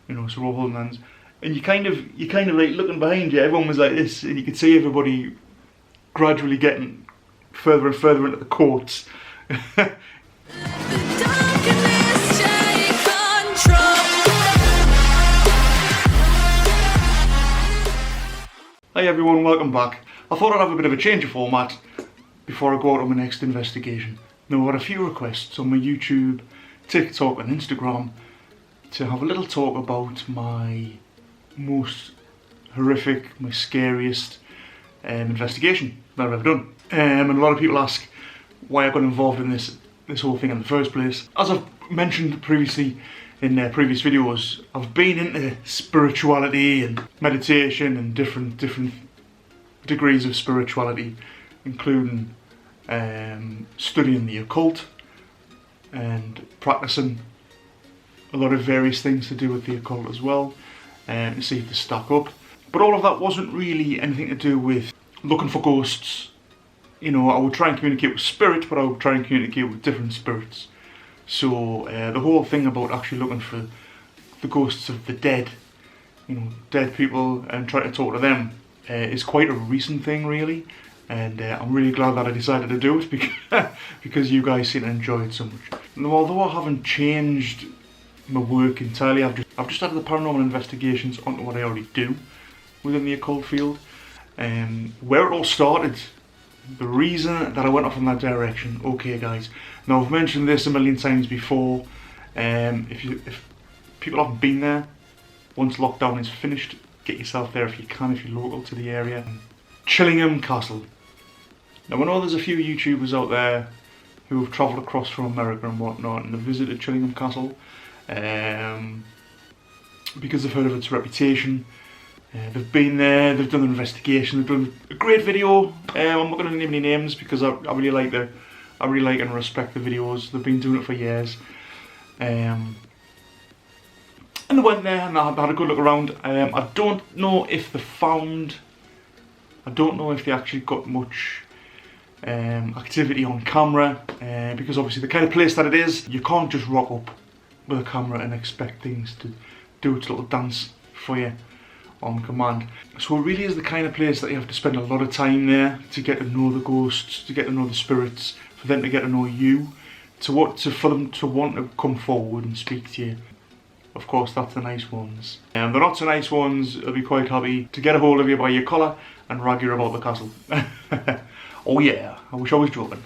you know, so we're all holding hands. And you kind of like looking behind you, everyone was like this, and you could see everybody gradually getting further and further into the courts. Hi everyone, welcome back. I thought I'd have a bit of a change of format before I go out on my next investigation. Now, I had a few requests on my YouTube, TikTok and Instagram to have a little talk about my most horrific, my scariest investigation that I've ever done. And a lot of people ask why I got involved in this whole thing in the first place. As I've mentioned previously in previous videos, I've been into spirituality and meditation and different degrees of spirituality, including studying the occult and practicing a lot of various things to do with the occult as well, to see if they stack up. But all of that wasn't really anything to do with looking for ghosts. You know, I would try and communicate with spirit, but I would try and communicate with different spirits. So the whole thing about actually looking for the ghosts of the dead, you know, dead people, and trying to talk to them is quite a recent thing, really. And I'm really glad that I decided to do it because you guys seem to enjoy it so much. And although I haven't changed my work entirely, I've just added the paranormal investigations onto what I already do within the occult field. Where it all started, the reason that I went off in that direction. Okay, guys. Now, I've mentioned this a million times before. If people haven't been there, once lockdown is finished, get yourself there if you can, if you're local to the area. Chillingham Castle. Now, I know there's a few YouTubers out there who have travelled across from America and whatnot and have visited Chillingham Castle because they've heard of its reputation. They've been there, they've done an investigation, they've done a great video. I'm not going to name any names because I really like and respect the videos. They've been doing it for years. And they went there and I had a good look around. I don't know if they actually got much activity on camera, because obviously the kind of place that it is, you can't just rock up with a camera and expect things to do its little dance for you on command. So it really is the kind of place that you have to spend a lot of time there to get to know the ghosts, to get to know the spirits, for them to get to know you, for them to want to come forward and speak to you. Of course, that's the nice ones. And the not so nice ones will be quite happy to get a hold of you by your collar and rag you about the castle. Oh yeah, I wish I was joking.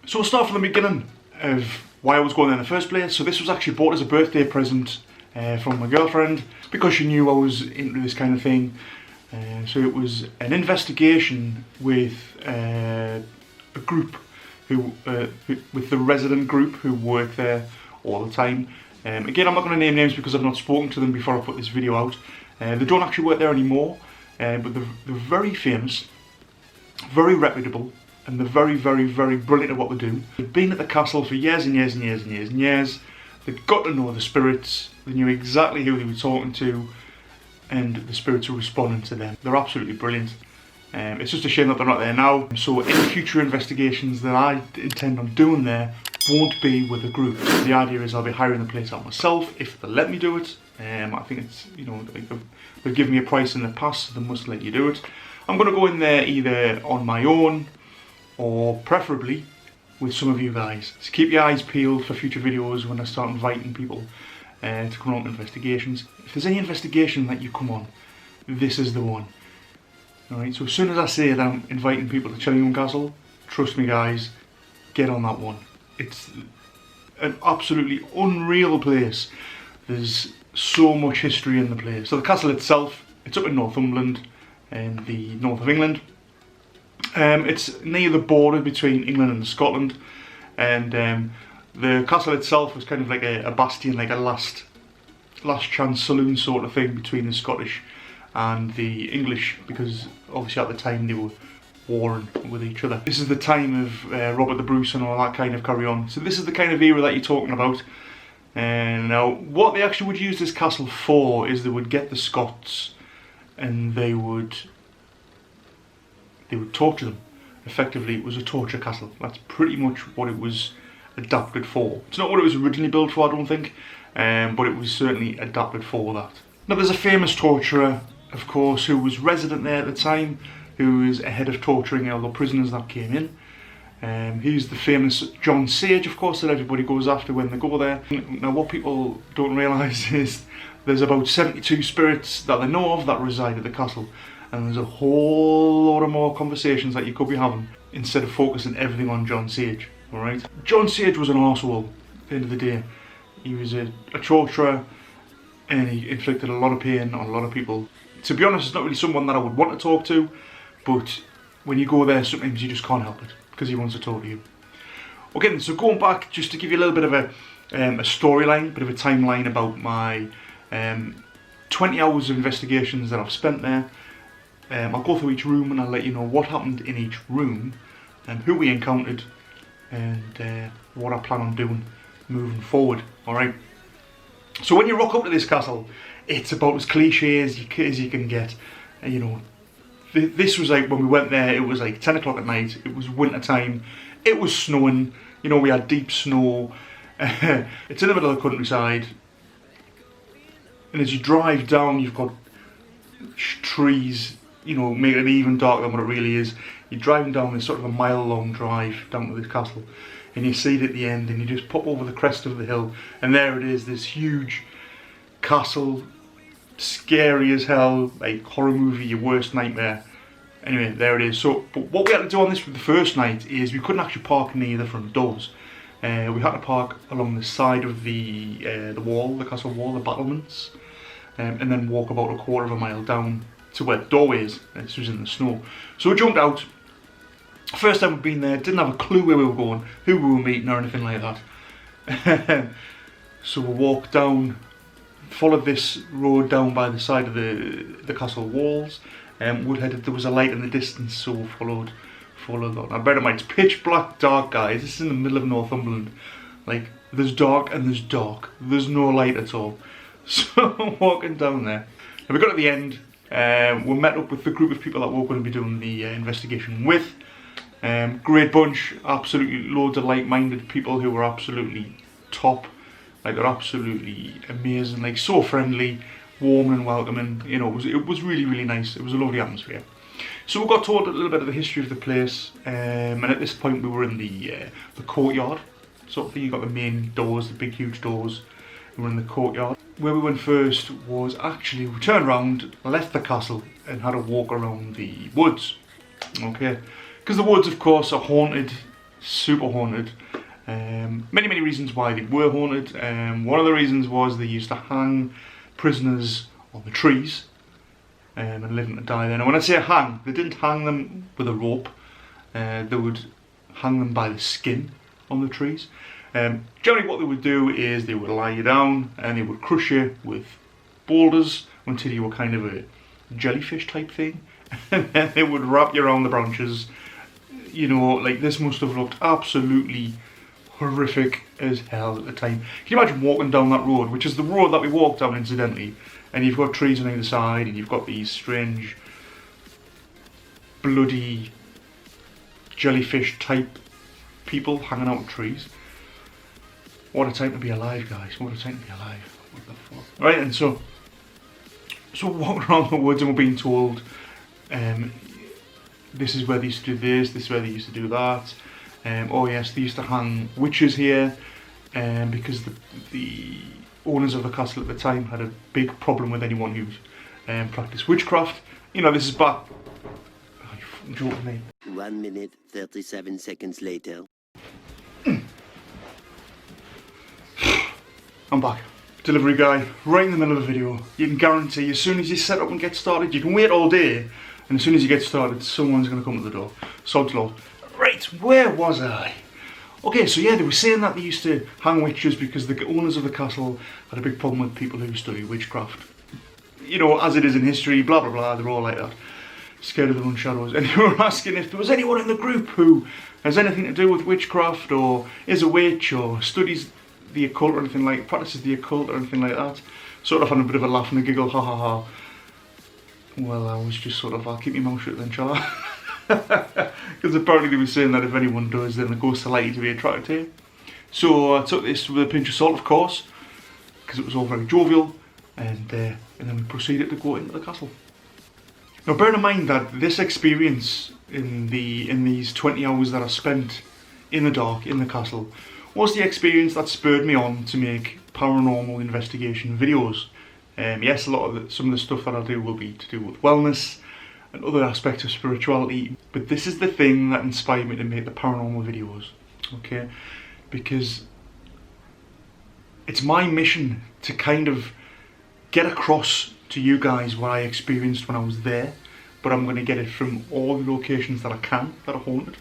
So we'll start from the beginning of why I was going there in the first place. So this was actually bought as a birthday present from my girlfriend because she knew I was into this kind of thing. So it was an investigation with a group with the resident group who work there all the time. Again, I'm not going to name names because I've not spoken to them before I put this video out. They don't actually work there anymore, but they're very famous, very reputable, and they're very, very, very brilliant at what they do. They've been at the castle for years and years and years and years and years. They've got to know the spirits, they knew exactly who they were talking to, and the spirits were responding to them. They're absolutely brilliant. It's just a shame that they're not there now. So any future investigations that I intend on doing there won't be with a group. The idea is I'll be hiring the place out myself if they let me do it. I think it's, you know, they've given me a price in the past, so they must let you do it. I'm going to go in there either on my own or preferably with some of you guys. So keep your eyes peeled for future videos when I start inviting people to come on investigations. If there's any investigation that you come on, this is the one. Alright, so as soon as I say that I'm inviting people to Chillingham Castle, trust me guys, get on that one. It's an absolutely unreal place. There's so much history in the place. So the castle itself, it's up in Northumberland in the north of England. It's near the border between England and Scotland, and the castle itself was kind of like a bastion, like a last chance saloon sort of thing between the Scottish and the English, because obviously at the time they were warring with each other. This is the time of Robert the Bruce and all that kind of carry on. So this is the kind of era that you're talking about. And now what they actually would use this castle for is they would get the Scots and they would torture them. Effectively, it was a torture castle. That's pretty much what it was adapted for. It's not what it was originally built for, I don't think. but it was certainly adapted for that. Now there's a famous torturer, of course, who was resident there at the time, who was ahead of torturing all the prisoners that came in. He's the famous John Sage, of course, that everybody goes after when they go there. Now what people don't realise is there's about 72 spirits that they know of that reside at the castle, and there's a whole lot of more conversations that you could be having instead of focusing everything on John Sage, alright? John Sage was an arsehole at the end of the day. He was a torturer, and he inflicted a lot of pain on a lot of people. To be honest, it's not really someone that I would want to talk to, but when you go there, sometimes you just can't help it, because he wants to talk to you. Okay, so going back, just to give you a little bit of a storyline, a bit of a timeline about my 20 hours of investigations that I've spent there. I'll go through each room and I'll let you know what happened in each room, and who we encountered, and what I plan on doing moving forward, alright? So when you rock up to this castle, it's about as cliche as you can get. You know, this was like, when we went there, it was like 10 o'clock at night, it was winter time, it was snowing, you know, we had deep snow. It's in the middle of the countryside, and as you drive down, you've got trees, you know, making it even darker than what it really is. You're driving down this sort of a mile-long drive down to this castle, and you see it at the end, and you just pop over the crest of the hill, and there it is, this huge castle, scary as hell, like horror movie, your worst nightmare. Anyway, there it is. So, but what we had to do on this for the first night is we couldn't actually park near the front doors. We had to park along the side of the wall, the castle wall, the battlements, and then walk about a quarter of a mile down to where the doorway is. This was in the snow. So we jumped out. First time we'd been there, didn't have a clue where we were going, who we were meeting or anything like that. So we walked down, followed this road down by the side of the castle walls, wood-headed. There was a light in the distance, so we followed that. Now bear in mind, it's pitch black dark, guys. This is in the middle of Northumberland. Like, there's dark and there's dark. There's no light at all. So walking down there, and we got to the end. We met up with the group of people that we're going to be doing the investigation with. Great bunch, absolutely loads of like-minded people who were absolutely top. Like, they're absolutely amazing, like so friendly, warm and welcoming. You know, it was really, really nice. It was a lovely atmosphere. So we got told a little bit of the history of the place, and at this point we were in the courtyard sort of thing. You got the main doors, the big huge doors. We were in the courtyard. Where we went first was actually, we turned around, left the castle, and had a walk around the woods. Okay, because the woods, of course, are haunted, super haunted. Many reasons why they were haunted. One of the reasons was they used to hang prisoners on the trees, and live and die there. Now when I say hang, they didn't hang them with a rope. They would hang them by the skin on the trees. Generally what they would do is they would lie you down and they would crush you with boulders until you were kind of a jellyfish type thing, and then they would wrap you around the branches. You know, like, this must have looked absolutely horrific as hell at the time. Can you imagine walking down that road, which is the road that we walked down incidentally, and you've got trees on either side, and you've got these strange bloody jellyfish type people hanging out of trees. What a time to be alive, guys. What a time to be alive. What the fuck? Right, and so we're walking around the woods and we're being told, this is where they used to do this is where they used to do that. Oh yes, they used to hang witches here, because the owners of the castle at the time had a big problem with anyone who practiced witchcraft. You know, this is back... Oh, you fucking joking me. 1 minute, 37 seconds later. I'm back. Delivery guy, right in the middle of a video. You can guarantee as soon as you set up and get started, you can wait all day, and as soon as you get started, someone's going to come to the door. Sod's law. Right, where was I? Okay, so yeah, they were saying that they used to hang witches because the owners of the castle had a big problem with people who study witchcraft. You know, as it is in history, blah blah blah, they're all like that. Scared of their own shadows. And they were asking if there was anyone in the group who has anything to do with witchcraft, or is a witch, or studies the occult or anything like, practices the occult or anything like that. Sort of having a bit of a laugh and a giggle, ha ha ha. Well, I was just sort of, I'll keep my mouth shut then, shall I? Because apparently they were saying that if anyone does, then the ghosts are likely to be attracted to you. So I took this with a pinch of salt, of course. because it was all very jovial, and then we proceeded to go into the castle. Now bear in mind that this experience in these 20 hours that I spent in the dark in the castle was the experience that spurred me on to make paranormal investigation videos. Yes, some of the stuff that I'll do will be to do with wellness and other aspects of spirituality, but this is the thing that inspired me to make the paranormal videos, okay? Because it's my mission to kind of get across to you guys what I experienced when I was there, but I'm going to get it from all the locations that I can that are haunted.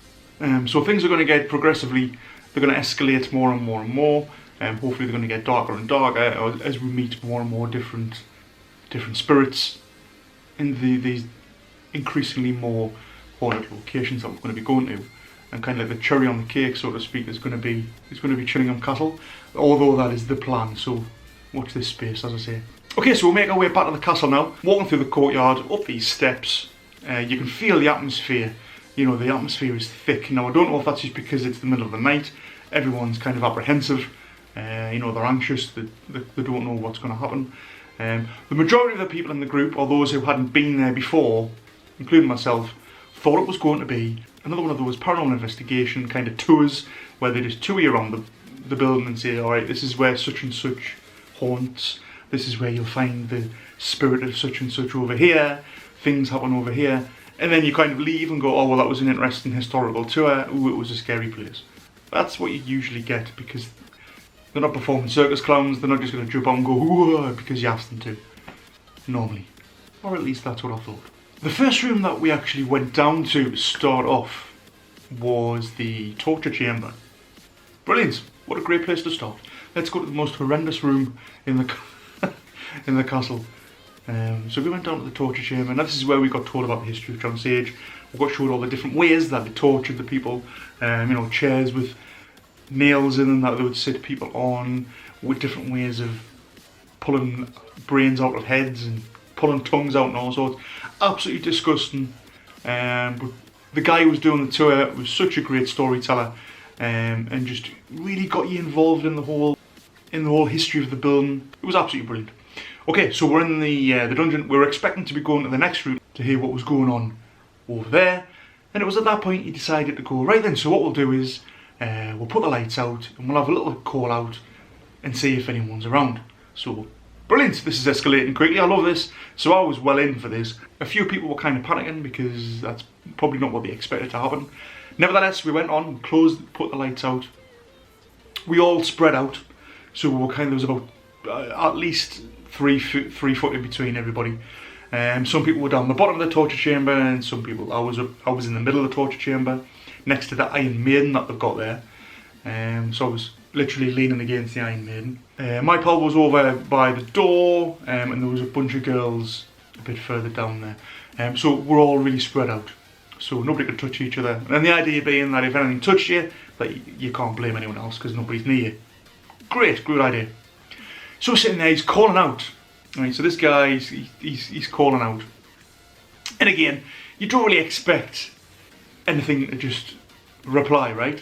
So things are going to get progressively, they're going to escalate more and more and more. Hopefully they're going to get darker and darker as we meet more and more different spirits in these increasingly more haunted locations that we're going to be going to. And kind of like the cherry on the cake, so to speak, is going to be Chillingham Castle, although that is the plan. So watch this space, as I say. Okay, so we'll make our way back to the castle now. Walking through the courtyard, up these steps, you can feel the atmosphere. You know, the atmosphere is thick. Now I don't know if that's just because it's the middle of the night. Everyone's kind of apprehensive. You know, they're anxious, they don't know what's going to happen. The majority of the people in the group, or those who hadn't been there before, including myself, thought it was going to be another one of those paranormal investigation kind of tours, where they just tour you around the building and say, alright, this is where such and such haunts, this is where you'll find the spirit of such and such over here, things happen over here, and then you kind of leave and go, oh well, that was an interesting historical tour, ooh, it was a scary place. That's what you usually get, because they're not performing circus clowns, they're not just going to jump out and go, ooh, because you asked them to. Normally. Or at least that's what I thought. The first room that we actually went down to start off was the torture chamber. Brilliant. What a great place to start. Let's go to the most horrendous room in the in the castle. So we went down to the torture chamber, and this is where we got told about the history of John Sage. We got showed all the different ways that they tortured the people. You know, chairs with nails in them that they would sit people on, with different ways of pulling brains out of heads and pulling tongues out and all sorts. Absolutely disgusting. But the guy who was doing the tour was such a great storyteller, and just really got you involved in the whole history of the building. It was absolutely brilliant. Okay, so we're in the dungeon. We were expecting to be going to the next room to hear what was going on over there, and it was at that point he decided to go, right then, so what we'll do is we'll put the lights out and we'll have a little call out and see if anyone's around. So brilliant, this is escalating quickly, I love this. So I was well in for this. A few people were kind of panicking because that's probably not what they expected to happen. Nevertheless, we went on, closed, put the lights out. We all spread out, so we were there was about at least 3 foot in between everybody. Some people were down the bottom of the torture chamber, and some people, I was in the middle of the torture chamber, next to the Iron Maiden that they've got there. So I was literally leaning against the Iron Maiden. My pal was over by the door, and there was a bunch of girls a bit further down there. So we're all really spread out, so nobody could touch each other. And the idea being that if anything touched you, that you can't blame anyone else because nobody's near you. Great idea. So sitting there, he's calling out. Right, so this guy, he's calling out. And again, you don't really expect anything to just reply, right?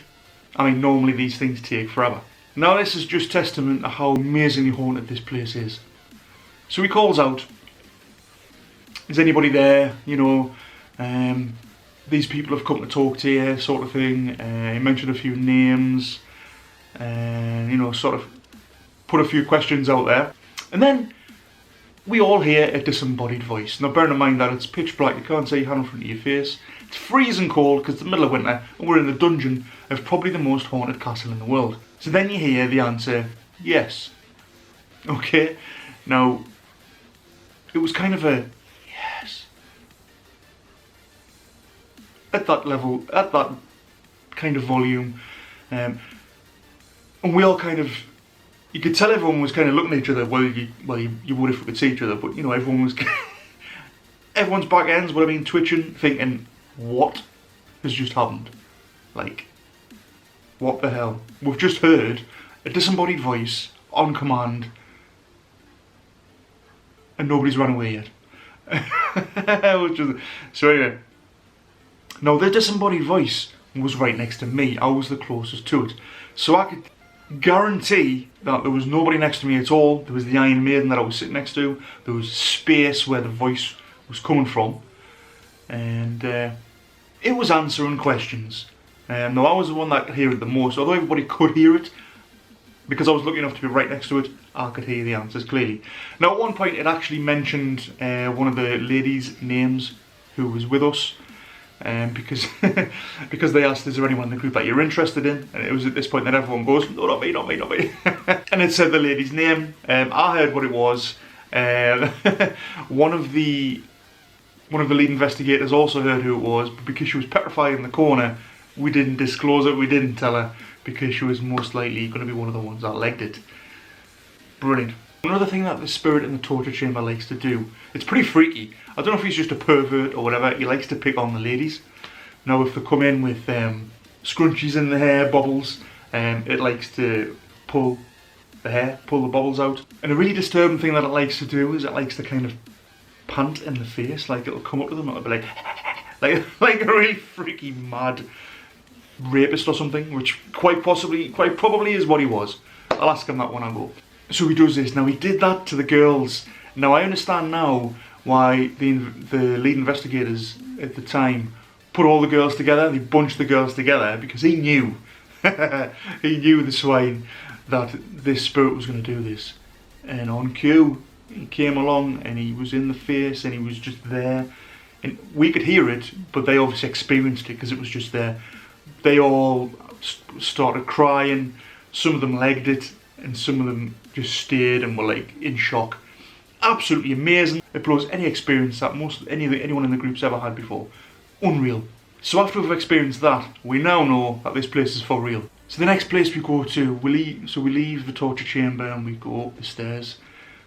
I mean, normally these things take forever. Now this is just testament to how amazingly haunted this place is. So he calls out, is anybody there? You know, these people have come to talk to you, sort of thing. He mentioned a few names, you know, sort of put a few questions out there. And then we all hear a disembodied voice. Now bearing in mind that it's pitch black, you can't see your hand in front of your face. It's freezing cold because it's the middle of winter and we're in the dungeon of probably the most haunted castle in the world. So then you hear the answer, yes. Okay, now it was kind of a yes. At that level, at that kind of volume. And we all kind of, you could tell everyone was kind of looking at each other. Well, you would if we could see each other, but you know, everyone was, everyone's back ends would have been twitching, thinking, what has just happened? Like, what the hell? We've just heard a disembodied voice on command, and nobody's run away yet. So anyway, now the disembodied voice was right next to me. I was the closest to it, so I could guarantee that there was nobody next to me at all. There was the Iron Maiden that I was sitting next to. There was space where the voice was coming from. And it was answering questions. Now I was the one that could hear it the most, although everybody could hear it. Because I was lucky enough to be right next to it, I could hear the answers clearly. Now at one point it actually mentioned one of the ladies' names who was with us. Because because they asked, is there anyone in the group that you're interested in? And it was at this point that everyone goes, no, not me, not me, not me. And it said the lady's name. I heard what it was. One of the lead investigators also heard who it was, but because she was petrified in the corner, we didn't disclose it, we didn't tell her, because she was most likely going to be one of the ones that legged it. Brilliant. Another thing that the spirit in the torture chamber likes to do, it's pretty freaky. I don't know if he's just a pervert or whatever, he likes to pick on the ladies. Now if they come in with scrunchies in the hair, bobbles, it likes to pull the hair, pull the bobbles out. And a really disturbing thing that it likes to do is it likes to kind of pant in the face, like it'll come up to them and it'll be like a really freaky, mad rapist or something, which quite probably is what he was. I'll ask him that when I go. So he does this. Now he did that to the girls. Now I understand now why the lead investigators at the time put all the girls together. They bunched the girls together because he knew, he knew the swine that this spirit was going to do this. And on cue, he came along and he was in the face and he was just there. And we could hear it, but they obviously experienced it because it was just there. They all started crying. Some of them legged it, and some of them just stayed and were like in shock. Absolutely amazing. It blows any experience that anyone in the group's ever had before. Unreal. So after we've experienced that, we now know that this place is for real. So the next place we go to, we leave the torture chamber and we go up the stairs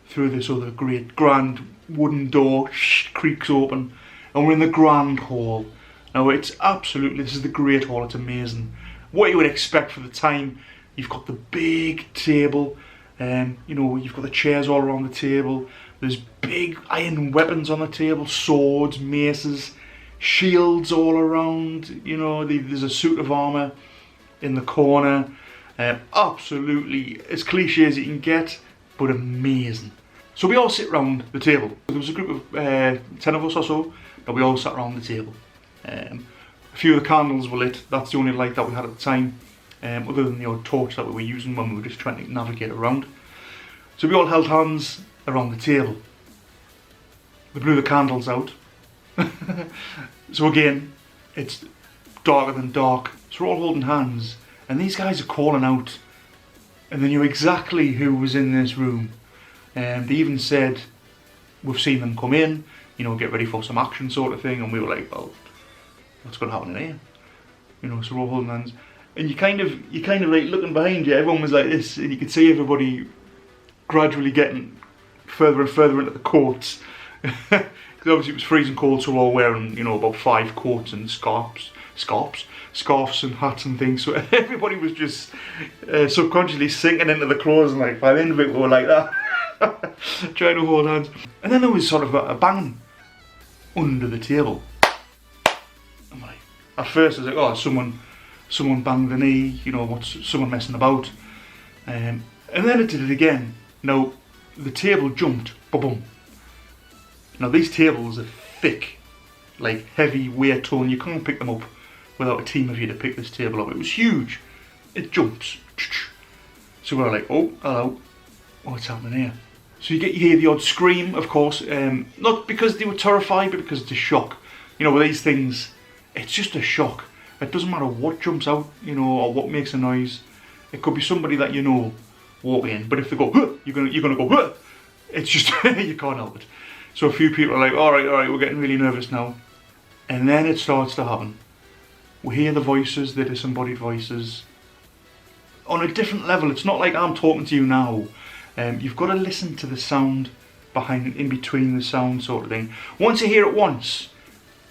through this other great grand wooden door, creaks open, and we're in the grand hall. Now it's absolutely, this is the great hall, it's amazing. What you would expect for the time, you've got the big table, you know, you've got the chairs all around the table, there's big iron weapons on the table, swords, maces, shields all around, you know, there's a suit of armour in the corner. Absolutely as cliche as you can get, but amazing. So we all sit round the table. There was a group of 10 of us or so, and we all sat around the table. A few of the candles were lit, that's the only light that we had at the time, other than the odd torch that we were using when we were just trying to navigate around. So we all held hands around the table. They blew the candles out. So again, it's darker than dark, so we're all holding hands, and these guys are calling out, and they knew exactly who was in this room. They even said, we've seen them come in, you know, get ready for some action sort of thing, and we were like, well, what's going to happen in here? You know, so we're all holding hands. And you kind of like looking behind you, everyone was like this, and you could see everybody gradually getting further and further into the coats. Because obviously it was freezing cold, so we're all wearing, you know, about 5 coats and scarves and hats and things. So everybody was just subconsciously sinking into the clothes, and like by the end of it we were like that. Trying to hold hands. And then there was sort of a bang under the table. I'm like, at first I was like, oh, someone banged the knee, you know, what's someone messing about. And then it did it again. Now the table jumped, boom. Now these tables are thick, like heavy weight ton. You can't pick them up without a team of you to pick this table up. It was huge. It jumps. So we're like, oh, hello, what's happening here? So you hear the odd scream, of course, not because they were terrified, but because it's a shock. You know, with these things, it's just a shock. It doesn't matter what jumps out, you know, or what makes a noise. It could be somebody that you know walking in, but if they go, huh, you're gonna go, huh. It's just you can't help it. So a few people are like, all right, we're getting really nervous now, and then it starts to happen. We hear the voices, the disembodied voices, on a different level. It's not like I'm talking to you now. You've got to listen to the sound behind, in between the sound sort of thing. Once you hear it once,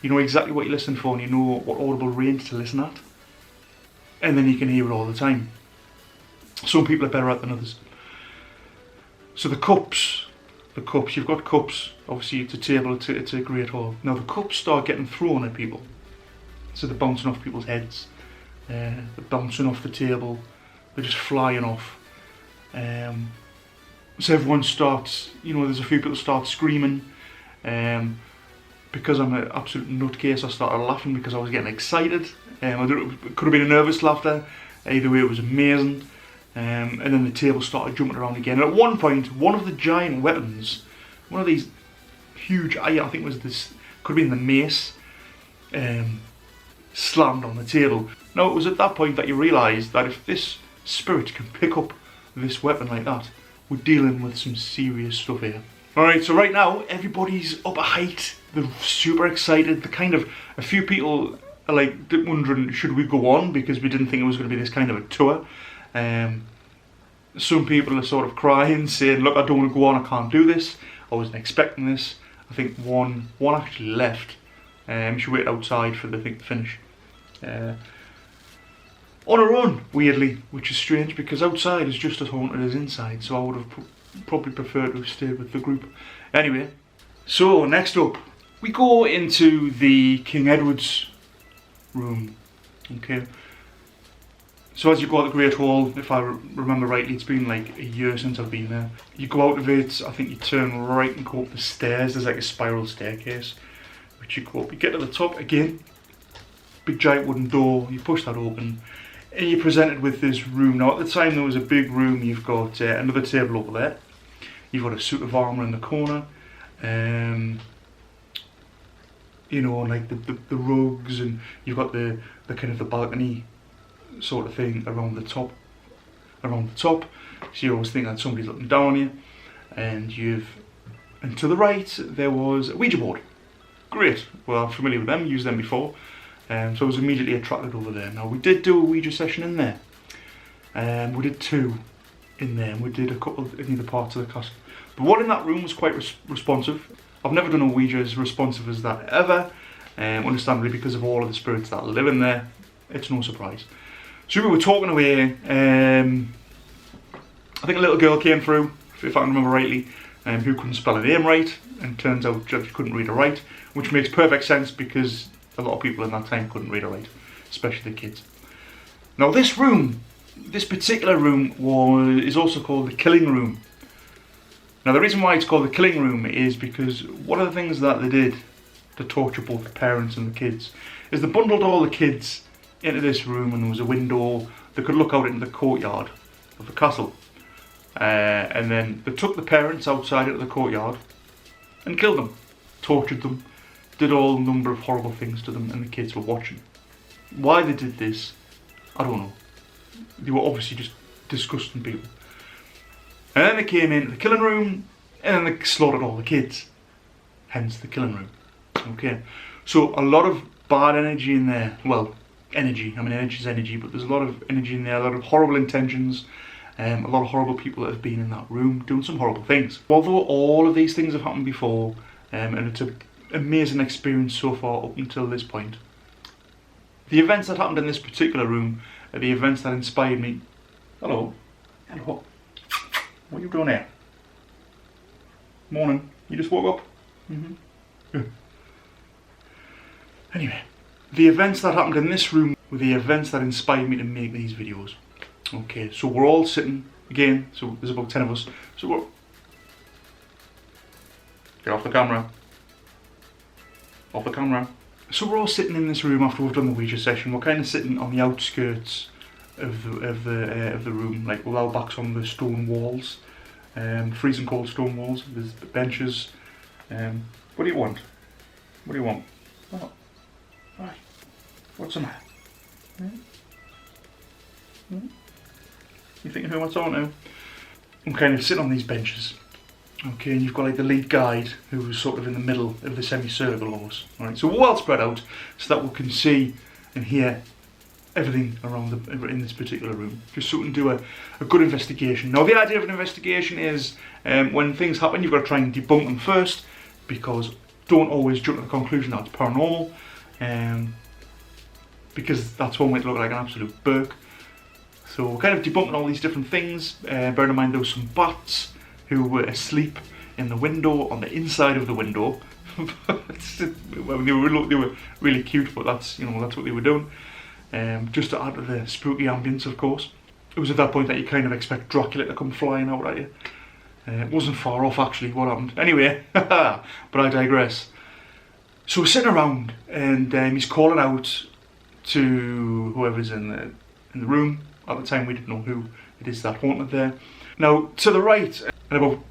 you know exactly what you listen for, and you know what audible range to listen at. And then you can hear it all the time. Some people are better at than others. So the cups, you've got cups, obviously it's a table, it's a great hall. Now the cups start getting thrown at people. So they're bouncing off people's heads, they're bouncing off the table, they're just flying off. So everyone starts, you know, there's a few people start screaming. Because I'm an absolute nutcase, I started laughing because I was getting excited. It could have been a nervous laughter. Either way, it was amazing. And then the table started jumping around again. And at one point, one of the giant weapons, one of these huge, I think it was this, could have been the mace, slammed on the table. Now, it was at that point that you realised that if this spirit can pick up this weapon like that, we're dealing with some serious stuff here. Alright, so right now, everybody's up a height. They're super excited. A few people are like wondering, should we go on? Because we didn't think it was going to be this kind of a tour. Some people are sort of crying, saying, look, I don't want to go on, I can't do this. I wasn't expecting this. I think one actually left. She waited outside for the thing to finish. On her own, weirdly, which is strange because outside is just as haunted as inside, so I would have probably preferred to have stayed with the group. Anyway, so next up, we go into the King Edward's room. Okay. So as you go out the Great Hall, if I remember rightly, it's been like a year since I've been there. You go out of it, I think you turn right and go up the stairs. There's like a spiral staircase, which you go up. You get to the top again, big giant wooden door. You push that open, and you're presented with this room. Now at the time there was a big room. You've got another table over there. You've got a suit of armour in the corner. You know, like the rugs, and you've got the kind of the balcony sort of thing around the top. So you always think that somebody's looking down on you. And to the right there was a Ouija board. Great. Well, I'm familiar with them, used them before. So I was immediately attracted over there. Now we did do a Ouija session in there. We did 2 in there, and we did a couple in other parts of the castle. The one in that room was quite responsive. I've never done a Ouija as responsive as that ever, understandably because of all of the spirits that live in there. It's no surprise. So we were talking away. I think a little girl came through, if I can remember rightly, who couldn't spell her name right, and turns out she couldn't read or write, which makes perfect sense because a lot of people in that time couldn't read or write, especially the kids. Now this room, this particular room is also called the killing room. Now the reason why it's called the killing room is because one of the things that they did to torture both the parents and the kids is they bundled all the kids into this room, and there was a window that could look out into the courtyard of the castle. And then they took the parents outside into the courtyard and killed them, tortured them, did all a number of horrible things to them, and the kids were watching. Why they did this, I don't know. They were obviously just disgusting people. And then they came into the killing room, and then they slaughtered all the kids. Hence the killing room. Okay. So a lot of bad energy in there. Well, energy. I mean, energy is energy, but there's a lot of energy in there, a lot of horrible intentions, a lot of horrible people that have been in that room doing some horrible things. Although all of these things have happened before, and it's an amazing experience so far up until this point. The events that happened in this particular room are the events that inspired me. Hello. Hello. What are you doing here? Morning. You just woke up? Good. Anyway, the events that happened in this room were the events that inspired me to make these videos. Okay, so we're all sitting, again, so there's about 10 of us. So we're... Get off the camera. Off the camera. So we're all sitting in this room after we've done the Ouija session. We're kind of sitting on the outskirts of the room, like with our backs on the stone walls, freezing cold stone walls. There's benches. What do you want? What do you want? Oh, right. What's the matter? You thinking who wants on now? I'm kind of sitting on these benches. Okay, and you've got like the lead guide who's sort of in the middle of the semicircle almost. Alright, so we're well spread out so that we can see and hear everything around in this particular room, just so we can do a good investigation. Now the idea of an investigation is when things happen you've got to try and debunk them first, because don't always jump to the conclusion that it's paranormal, because that's one way to look like an absolute burk. So we're kind of debunking all these different things, bearing in mind there was some bats who were asleep in the window, on the inside of the window. Well, they were really cute, but that's what they were doing. Just to add to the spooky ambience, of course. it was at that point that you kind of expect Dracula to come flying out at you. It wasn't far off actually what happened. Anyway, but I digress. So we're sitting around and he's calling out to whoever's in the room. At the time we didn't know who it is that haunted there. Now to the right, and about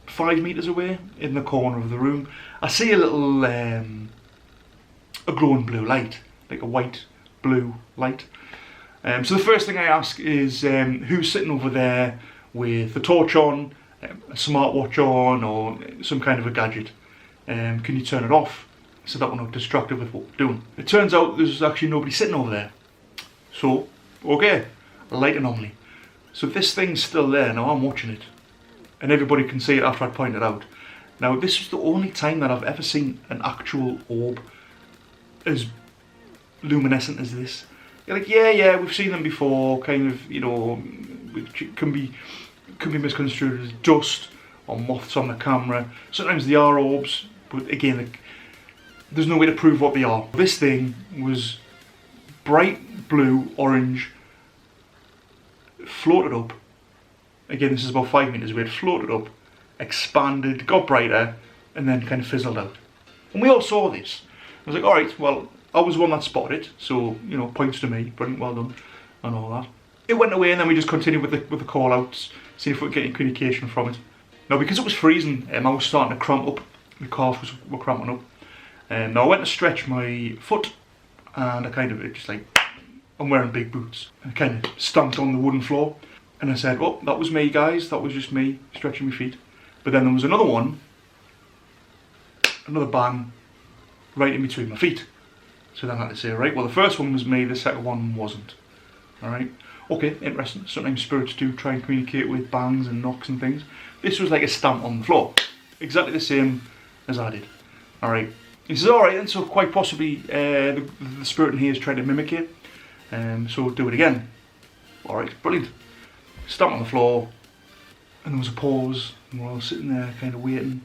5 meters away in the corner of the room, I see a little a glowing blue light, like a white blue light. So the first thing I ask is who's sitting over there with the torch on, a smartwatch on, or some kind of a gadget. Can you turn it off so that we're not distracted with what we're doing? It turns out there's actually nobody sitting over there. So, okay, a light anomaly. So this thing's still there, now I'm watching it. And everybody can see it after I point it out. Now this was the only time that I've ever seen an actual orb as luminescent as this. You're like, yeah, we've seen them before, kind of, you know, it can be misconstrued as dust or moths on the camera. Sometimes they are orbs, but again, there's no way to prove what they are. This thing was bright blue, orange, floated up. Again, this is about 5 meters away. It floated up, expanded, got brighter, and then kind of fizzled out. And we all saw this. I was like, all right, well, I was one that spotted it, so, you know, points to me, brilliant, well done, and all that. It went away, and then we just continued with the call-outs, see if we could get any communication from it. Now, because it was freezing, I was starting to cramp up, my calves were cramping up. Now I went to stretch my foot, and I kind of, just like, I'm wearing big boots. I kind of stamped on the wooden floor, and I said, well, that was me, guys, that was just me stretching my feet. But then there was another one, another bang, right in between my feet. So then I had to say, right, well the first one was me, the second one wasn't. Alright, okay, interesting. Sometimes spirits do try and communicate with bangs and knocks and things. This was like a stamp on the floor, exactly the same as I did. Alright, he says, alright, and so quite possibly the spirit in here is trying to mimic it, so do it again. Alright, brilliant. Stamp on the floor, and there was a pause, and we're all sitting there kind of waiting,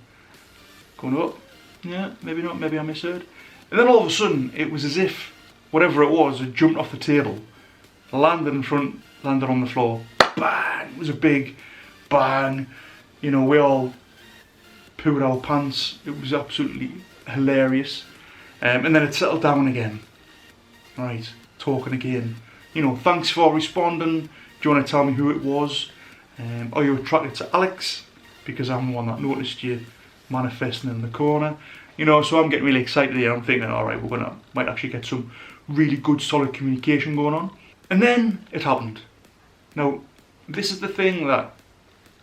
going, oh, yeah, maybe not, maybe I misheard. And then all of a sudden, it was as if whatever it was had jumped off the table, landed in front, landed on the floor, bang! It was a big bang. You know, we all pooed our pants. It was absolutely hilarious. And then it settled down again. Right, talking again. You know, thanks for responding. Do you want to tell me who it was? Are you attracted to Alex? Because I'm the one that noticed you manifesting in the corner. You know, so I'm getting really excited here. I'm thinking, all right, might actually get some really good, solid communication going on. And then it happened. Now, this is the thing that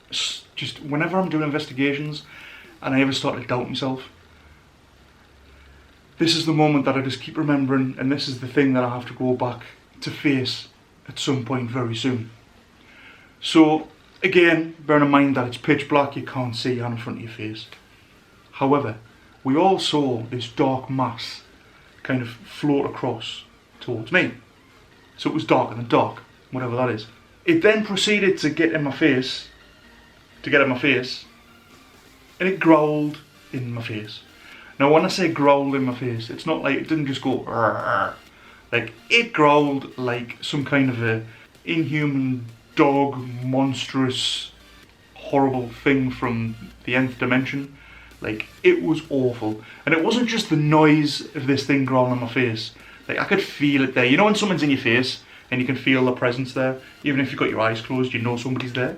just whenever I'm doing investigations and I ever start to doubt myself, this is the moment that I just keep remembering, and this is the thing that I have to go back to face at some point very soon. So, again, bearing in mind that it's pitch black, you can't see in front of your face. However, we all saw this dark mass kind of float across towards me. So it was darker than dark, whatever that is. It then proceeded to get in my face, and it growled in my face. Now when I say growled in my face, it's not like, it didn't just go "Arr." Like, it growled like some kind of a inhuman dog, monstrous, horrible thing from the nth dimension. Like, it was awful. And it wasn't just the noise of this thing growling in my face. Like, I could feel it there. You know when someone's in your face and you can feel the presence there? Even if you've got your eyes closed, you know somebody's there.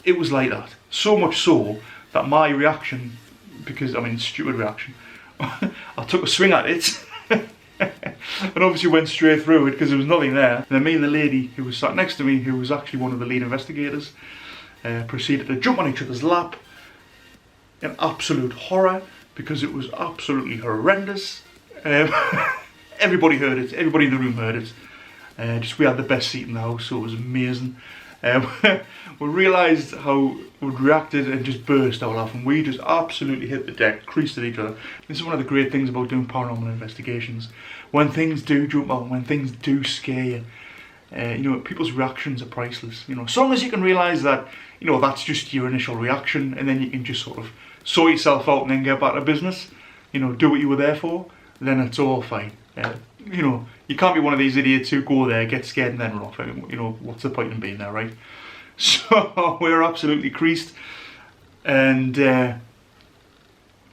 It was like that. So much so that my reaction, because, I mean, stupid reaction, I took a swing at it and obviously went straight through it because there was nothing there. And then me and the lady who was sat next to me, who was actually one of the lead investigators, proceeded to jump on each other's lap in absolute horror because it was absolutely horrendous. Everybody heard it, everybody in the room heard it. Just we had the best seat in the house, so it was amazing. We realised how we'd reacted and just burst out laughing. We just absolutely hit the deck, creased at each other. This is one of the great things about doing paranormal investigations. When things do jump out, when things do scare you, you know, people's reactions are priceless. You know, as long as you can realise that, you know, that's just your initial reaction, and then you can just sort of sort yourself out and then get back to business. You know, do what you were there for. Then it's all fine. you know, you can't be one of these idiots who go there, get scared and then run off. You know, what's the point in being there, right? So we're absolutely creased, and that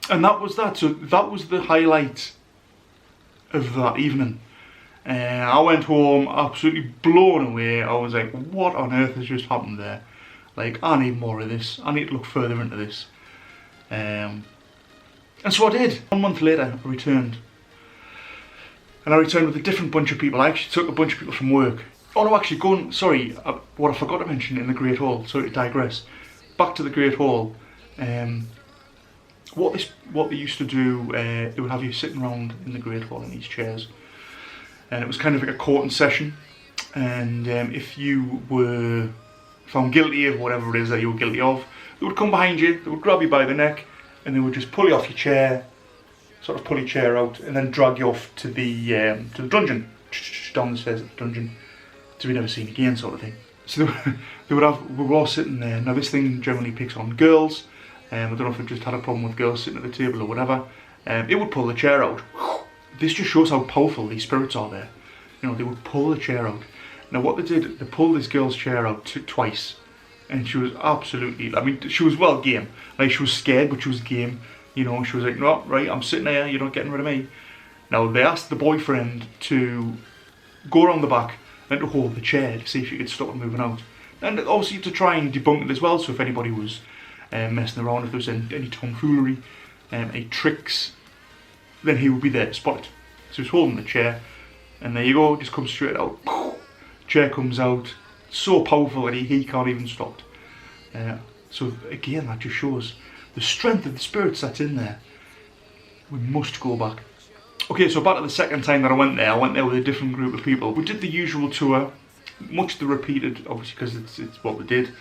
was that. So that was the highlight of that evening. I went home absolutely blown away. I was like, what on earth has just happened there? Like, I need more of this. I need to look further into this. And so I did. 1 month later, I returned. And I returned with a different bunch of people. I actually took a bunch of people from work. Oh no, actually, what I forgot to mention in the Great Hall, sorry to digress. Back to the Great Hall. What they used to do, they would have you sitting around in the Great Hall in these chairs. And it was kind of like a courting session. And if you were found guilty of whatever it is that you were guilty of, they would come behind you, they would grab you by the neck, and they would just pull you off your chair, sort of pull your chair out, and then drag you off to the dungeon, down the stairs of the dungeon, to be never seen again, sort of thing. So we were all sitting there. Now this thing generally picks on girls. I don't know if it just had a problem with girls sitting at the table or whatever. It would pull the chair out. This just shows how powerful these spirits are there. You know, they would pull the chair out. Now what they did, they pulled this girl's chair out twice, and she was absolutely, I mean, she was well game. Like, she was scared, but she was game. You know, she was like, no, right, I'm sitting here, you're not getting rid of me. Now they asked the boyfriend to go around the back and to hold the chair to see if she could stop it moving out. And obviously to try and debunk it as well, so if anybody was messing around, if there was any tomfoolery, any tricks, then he would be there to spot it. So he was holding the chair, and there you go, just comes straight out. Chair comes out, so powerful that he can't even stop it. So again, that just shows the strength of the spirits that's in there. We must go back. Okay, so back to the second time that I went there with a different group of people. We did the usual tour, much the repeated, obviously, because it's what we did.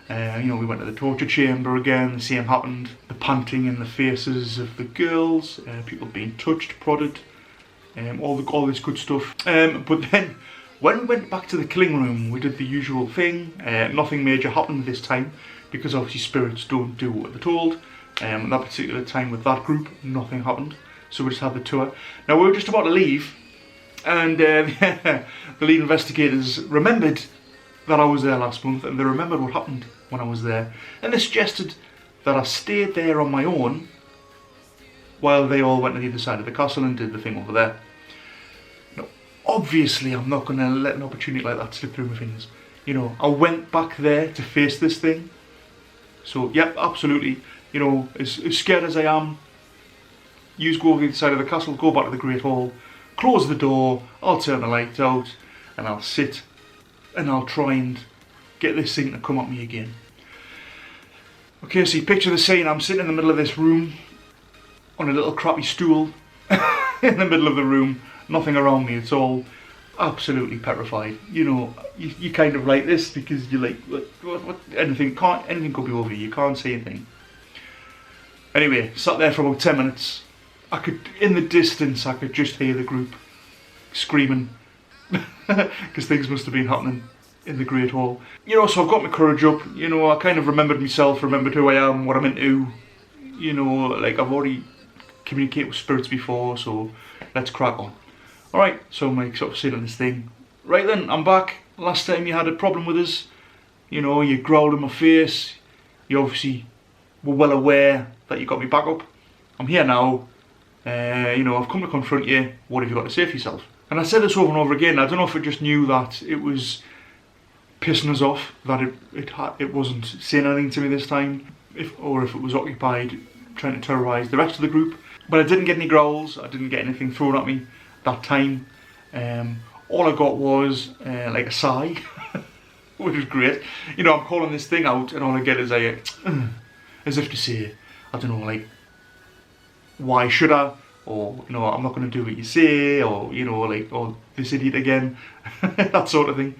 You know, we went to the torture chamber again, the same happened. The panting in the faces of the girls, people being touched, prodded, all this good stuff. But then, when we went back to the killing room, we did the usual thing. Nothing major happened this time, because obviously spirits don't do what they're told. At that particular time with that group, nothing happened. So we just had the tour. Now we were just about to leave, and the lead investigators remembered that I was there last month, and they remembered what happened when I was there. And they suggested that I stayed there on my own while they all went to the other side of the castle and did the thing over there. Now, obviously I'm not going to let an opportunity like that slip through my fingers. You know, I went back there to face this thing. So, yep, absolutely. You know, as scared as I am, you go over the side of the castle, go back to the Great Hall, close the door, I'll turn the light out, and I'll sit, and I'll try and get this thing to come at me again. Okay, so you picture the scene. I'm sitting in the middle of this room, on a little crappy stool, in the middle of the room, nothing around me, it's all absolutely petrified. You know, you kind of like this, because you're like, what, anything could be over you can't say anything. Anyway, sat there for about 10 minutes. In the distance, I could just hear the group screaming, because things must have been happening in the Great Hall. You know, so I've got my courage up. You know, I kind of remembered myself, remembered who I am, what I'm into. You know, like, I've already communicated with spirits before, so let's crack on. Alright, so I'm like sort of sitting on this thing. Right then, I'm back. Last time you had a problem with us, you know, you growled in my face. You obviously were well aware that you got me back up. I'm here now. You know, I've come to confront you. What have you got to say for yourself? And I said this over and over again. I don't know if it just knew that it was pissing us off, that it wasn't saying anything to me this time, or if it was occupied trying to terrorise the rest of the group. But I didn't get any growls. I didn't get anything thrown at me that time. All I got was like a sigh, which was great. You know, I'm calling this thing out, and all I get is as if to say, I don't know, like, why should I? Or, you know, I'm not going to do what you say, or, you know, like, oh, this idiot again, that sort of thing.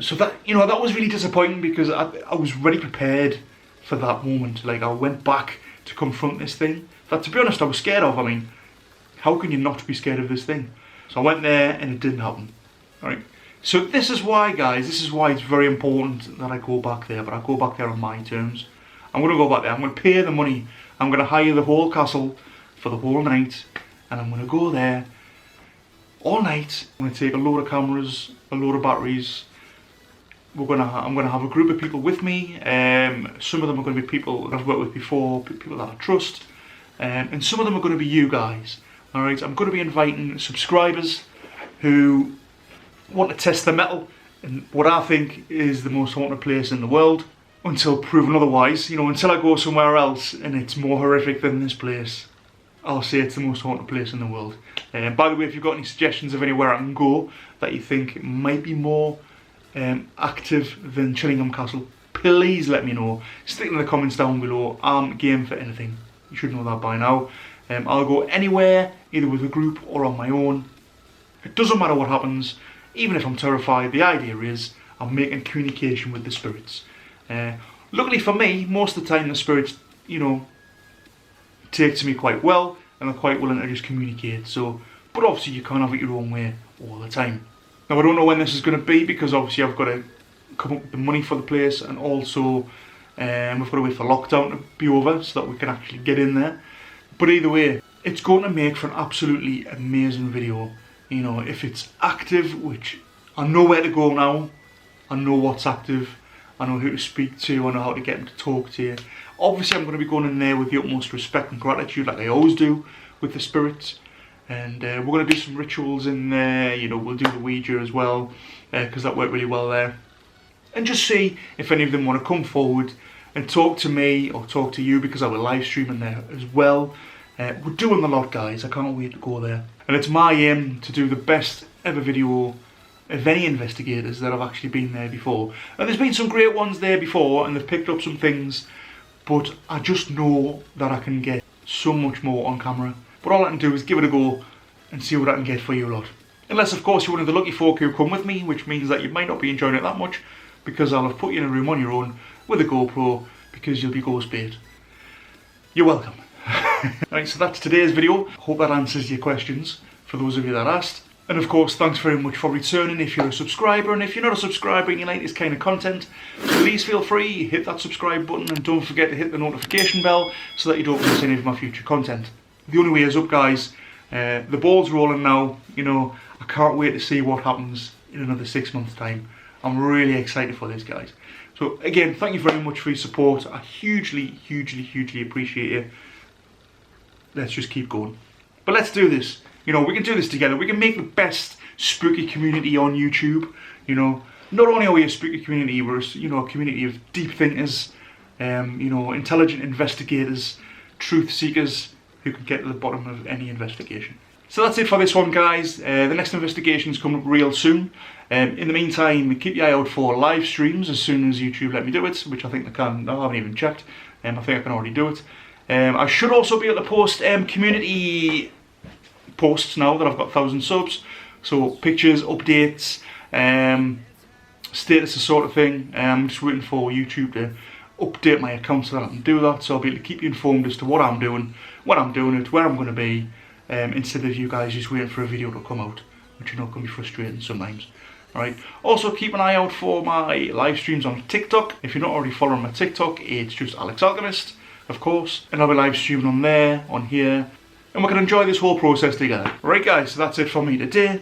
So that, you know, that was really disappointing, because I was ready prepared for that moment. Like, I went back to confront this thing that, to be honest, I was scared of. I mean, how can you not be scared of this thing? So I went there, and it didn't happen. Alright, so this is why, guys, this is why it's very important that I go back there, but I go back there on my terms. I'm going to go back there, I'm going to pay the money, I'm going to hire the whole castle for the whole night, and I'm going to go there all night. I'm going to take a load of cameras, a load of batteries. I'm going to have a group of people with me. Some of them are going to be people that I've worked with before, people that I trust. And some of them are going to be you guys. Alright, I'm going to be inviting subscribers who want to test the metal in what I think is the most haunted place in the world, until proven otherwise. You know, until I go somewhere else and it's more horrific than this place, I'll say it's the most haunted place in the world. By the way, if you've got any suggestions of anywhere I can go that you think might be more active than Chillingham Castle, please let me know. Stick in the comments down below. I'm game for anything. You should know that by now. I'll go anywhere, either with a group or on my own. It doesn't matter what happens, even if I'm terrified. The idea is I'm making communication with the spirits. Luckily for me, most of the time the spirits, you know, take to me quite well, and they're quite willing to just communicate. So, but obviously you can't have it your own way all the time. Now I don't know when this is going to be, because obviously I've got to come up with the money for the place, and also we've got to wait for lockdown to be over so that we can actually get in there. But either way, it's going to make for an absolutely amazing video. You know, if it's active, which I know where to go now, I know what's active, I know who to speak to, I know how to get them to talk to you. Obviously I'm going to be going in there with the utmost respect and gratitude, like I always do with the spirits. And we're going to do some rituals in there, you know, we'll do the Ouija as well, because that worked really well there. And just see if any of them want to come forward and talk to me or talk to you, because I will live stream in there as well. We're doing a lot, guys. I can't wait to go there. And it's my aim to do the best ever video of any investigators that have actually been there before. And there's been some great ones there before, and they've picked up some things, but I just know that I can get so much more on camera. But all I can do is give it a go and see what I can get for you lot. Unless, of course, you're one of the lucky folk who come with me, which means that you might not be enjoying it that much, because I'll have put you in a room on your own with a GoPro, because you'll be ghost bait. You're welcome. Right, so that's today's video. Hope that answers your questions for those of you that asked. And of course, thanks very much for returning if you're a subscriber. And if you're not a subscriber and you like this kind of content, please feel free, hit that subscribe button, and don't forget to hit the notification bell so that you don't miss any of my future content. The only way is up, guys. The ball's rolling now. You know, I can't wait to see what happens in another 6 months' time. I'm really excited for this, guys. So again, thank you very much for your support. I hugely, hugely, hugely appreciate it. Let's just keep going. But let's do this. You know, we can do this together. We can make the best spooky community on YouTube. You know, not only are we a spooky community, we're, you know, a community of deep thinkers, you know, intelligent investigators, truth seekers who can get to the bottom of any investigation. So that's it for this one, guys. The next investigation is coming up real soon. In the meantime, keep your eye out for live streams as soon as YouTube let me do it, which I think they can. I haven't even checked. I think I can already do it. I should also be able to post community posts now that I've got 1,000 subs. So pictures, updates, statuses sort of thing. I'm just waiting for YouTube to update my account so that I can do that. So I'll be able to keep you informed as to what I'm doing, when I'm doing it, where I'm going to be, instead of you guys just waiting for a video to come out, which you know can be frustrating sometimes. Alright, also keep an eye out for my live streams on TikTok. If you're not already following my TikTok, it's just Alchemist, of course. And I'll be live streaming on there, on here, and we can enjoy this whole process together. Alright guys, so that's it for me today.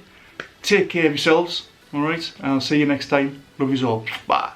Take care of yourselves, alright? I'll see you next time. Love yous all. Bye.